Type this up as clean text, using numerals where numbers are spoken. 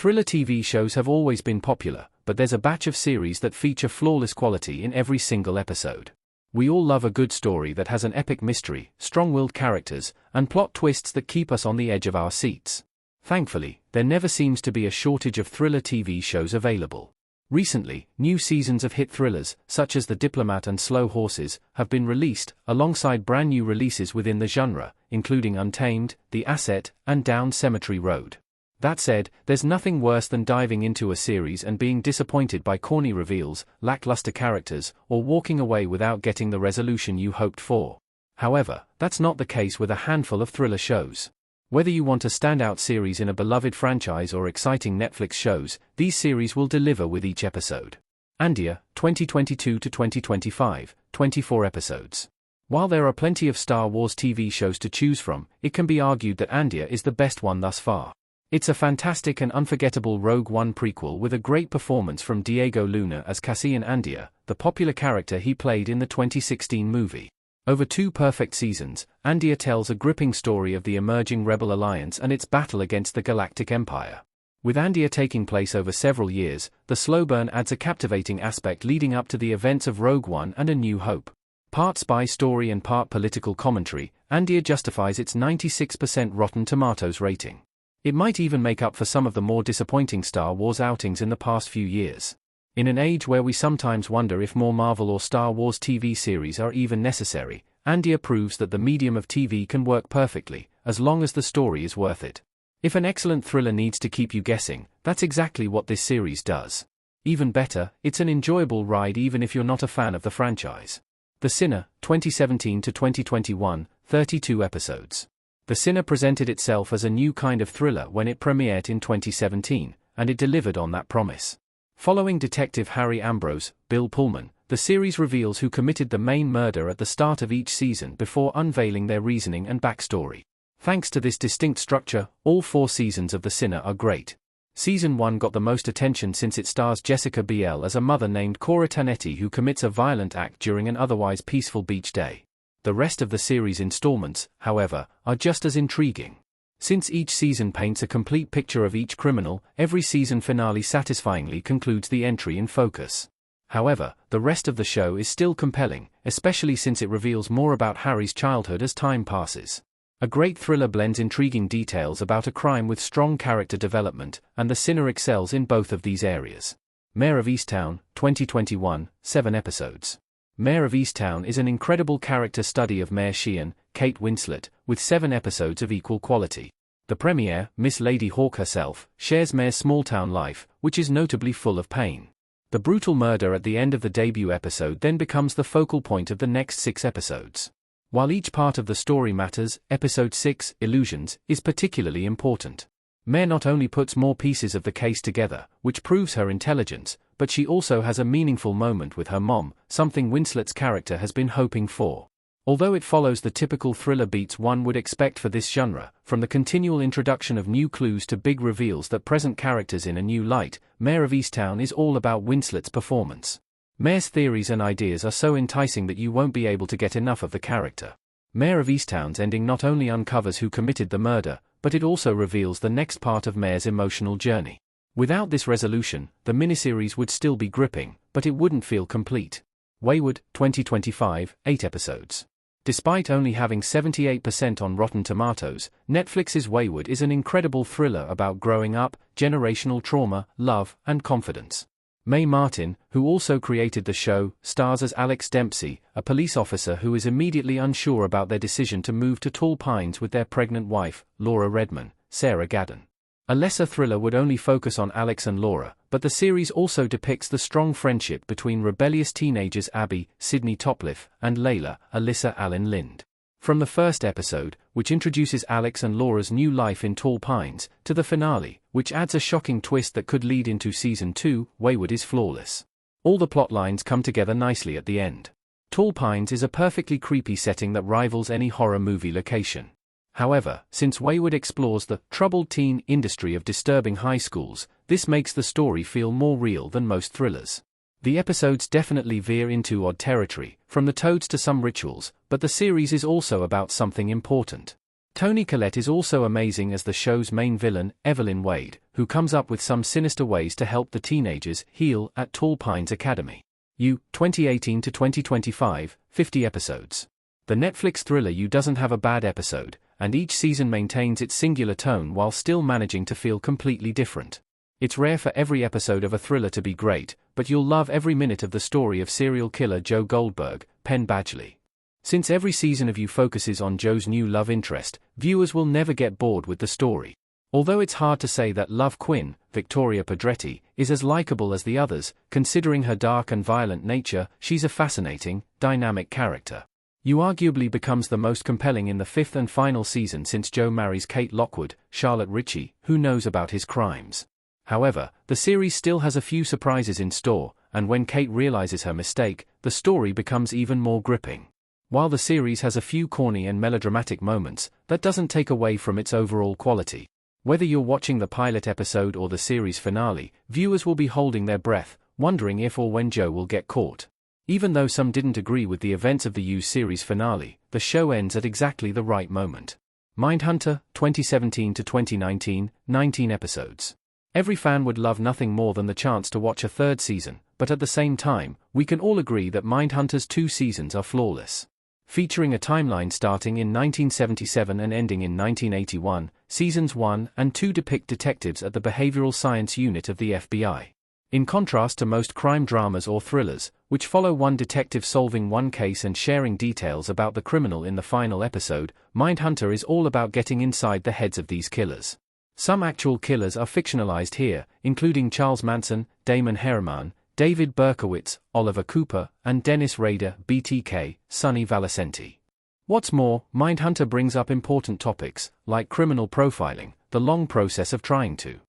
Thriller TV shows have always been popular, but there's a batch of series that feature flawless quality in every single episode. We all love a good story that has an epic mystery, strong-willed characters, and plot twists that keep us on the edge of our seats. Thankfully, there never seems to be a shortage of thriller TV shows available. Recently, new seasons of hit thrillers, such as The Diplomat and Slow Horses, have been released, alongside brand new releases within the genre, including Untamed, The Asset, and Down Cemetery Road. That said, there's nothing worse than diving into a series and being disappointed by corny reveals, lackluster characters, or walking away without getting the resolution you hoped for. However, that's not the case with a handful of thriller shows. Whether you want a standout series in a beloved franchise or exciting Netflix shows, these series will deliver with each episode. Andor, 2022 to 2025, 24 episodes. While there are plenty of Star Wars TV shows to choose from, it can be argued that Andor is the best one thus far. It's a fantastic and unforgettable Rogue One prequel with a great performance from Diego Luna as Cassian Andor, the popular character he played in the 2016 movie. Over 2 perfect seasons, Andor tells a gripping story of the emerging Rebel Alliance and its battle against the Galactic Empire. With Andor taking place over several years, the slow burn adds a captivating aspect leading up to the events of Rogue One and A New Hope. Part spy story and part political commentary, Andor justifies its 96% Rotten Tomatoes rating. It might even make up for some of the more disappointing Star Wars outings in the past few years. In an age where we sometimes wonder if more Marvel or Star Wars TV series are even necessary, Andor proves that the medium of TV can work perfectly, as long as the story is worth it. If an excellent thriller needs to keep you guessing, that's exactly what this series does. Even better, it's an enjoyable ride even if you're not a fan of the franchise. The Sinner, 2017 to 2021, 32 episodes. The Sinner presented itself as a new kind of thriller when it premiered in 2017, and it delivered on that promise. Following Detective Harry Ambrose, Bill Pullman, the series reveals who committed the main murder at the start of each season before unveiling their reasoning and backstory. Thanks to this distinct structure, all 4 seasons of The Sinner are great. Season 1 got the most attention since it stars Jessica Biel as a mother named Cora Tanetti who commits a violent act during an otherwise peaceful beach day. The rest of the series' installments, however, are just as intriguing. Since each season paints a complete picture of each criminal, every season finale satisfyingly concludes the entry in focus. However, the rest of the show is still compelling, especially since it reveals more about Harry's childhood as time passes. A great thriller blends intriguing details about a crime with strong character development, and The Sinner excels in both of these areas. Mayor of Easttown, 2021, 7 episodes. Mayor of Easttown is an incredible character study of Mayor Sheehan, Kate Winslet, with 7 episodes of equal quality. The premiere, Miss Lady Hawk herself, shares Mayor's small-town life, which is notably full of pain. The brutal murder at the end of the debut episode then becomes the focal point of the next 6 episodes. While each part of the story matters, episode 6, Illusions, is particularly important. Mayor not only puts more pieces of the case together, which proves her intelligence, but she also has a meaningful moment with her mom, something Winslet's character has been hoping for. Although it follows the typical thriller beats one would expect for this genre, from the continual introduction of new clues to big reveals that present characters in a new light, Mayor of Easttown is all about Winslet's performance. Mayor's theories and ideas are so enticing that you won't be able to get enough of the character. Mayor of Easttown's ending not only uncovers who committed the murder, but it also reveals the next part of Mayor's emotional journey. Without this resolution, the miniseries would still be gripping, but it wouldn't feel complete. Wayward, 2025, 8 episodes. Despite only having 78% on Rotten Tomatoes, Netflix's Wayward is an incredible thriller about growing up, generational trauma, love, and confidence. Mae Martin, who also created the show, stars as Alex Dempsey, a police officer who is immediately unsure about their decision to move to Tall Pines with their pregnant wife, Laura Redman, Sarah Gadon. A lesser thriller would only focus on Alex and Laura, but the series also depicts the strong friendship between rebellious teenagers Abby, Sydney Topliff, and Layla, Alyssa Allen Lind. From the first episode, which introduces Alex and Laura's new life in Tall Pines, to the finale, which adds a shocking twist that could lead into Season 2, Wayward is flawless. All the plot lines come together nicely at the end. Tall Pines is a perfectly creepy setting that rivals any horror movie location. However, since Wayward explores the troubled teen industry of disturbing high schools, this makes the story feel more real than most thrillers. The episodes definitely veer into odd territory, from the toads to some rituals, but the series is also about something important. Toni Collette is also amazing as the show's main villain, Evelyn Wade, who comes up with some sinister ways to help the teenagers heal at Tall Pines Academy. 2018 to 2025, 50 episodes. The Netflix thriller You doesn't have a bad episode, and each season maintains its singular tone while still managing to feel completely different. It's rare for every episode of a thriller to be great, but you'll love every minute of the story of serial killer Joe Goldberg, Penn Badgley. Since every season of You focuses on Joe's new love interest, viewers will never get bored with the story. Although it's hard to say that Love Quinn, Victoria Pedretti, is as likable as the others, considering her dark and violent nature, she's a fascinating, dynamic character. You arguably becomes the most compelling in the fifth and final season since Joe marries Kate Lockwood, Charlotte Ritchie, who knows about his crimes. However, the series still has a few surprises in store, and when Kate realizes her mistake, the story becomes even more gripping. While the series has a few corny and melodramatic moments, that doesn't take away from its overall quality. Whether you're watching the pilot episode or the series finale, viewers will be holding their breath, wondering if or when Joe will get caught. Even though some didn't agree with the events of the You series finale, the show ends at exactly the right moment. Mindhunter, 2017 to 2019, 19 episodes. Every fan would love nothing more than the chance to watch a third season, but at the same time, we can all agree that Mindhunter's 2 seasons are flawless. Featuring a timeline starting in 1977 and ending in 1981, seasons 1 and 2 depict detectives at the Behavioral Science Unit of the FBI. In contrast to most crime dramas or thrillers, which follow one detective solving one case and sharing details about the criminal in the final episode, Mindhunter is all about getting inside the heads of these killers. Some actual killers are fictionalized here, including Charles Manson, Damon Herriman, David Berkowitz, Oliver Cooper, and Dennis Rader, BTK, Sonny Valicenti. What's more, Mindhunter brings up important topics, like criminal profiling, the long process of trying to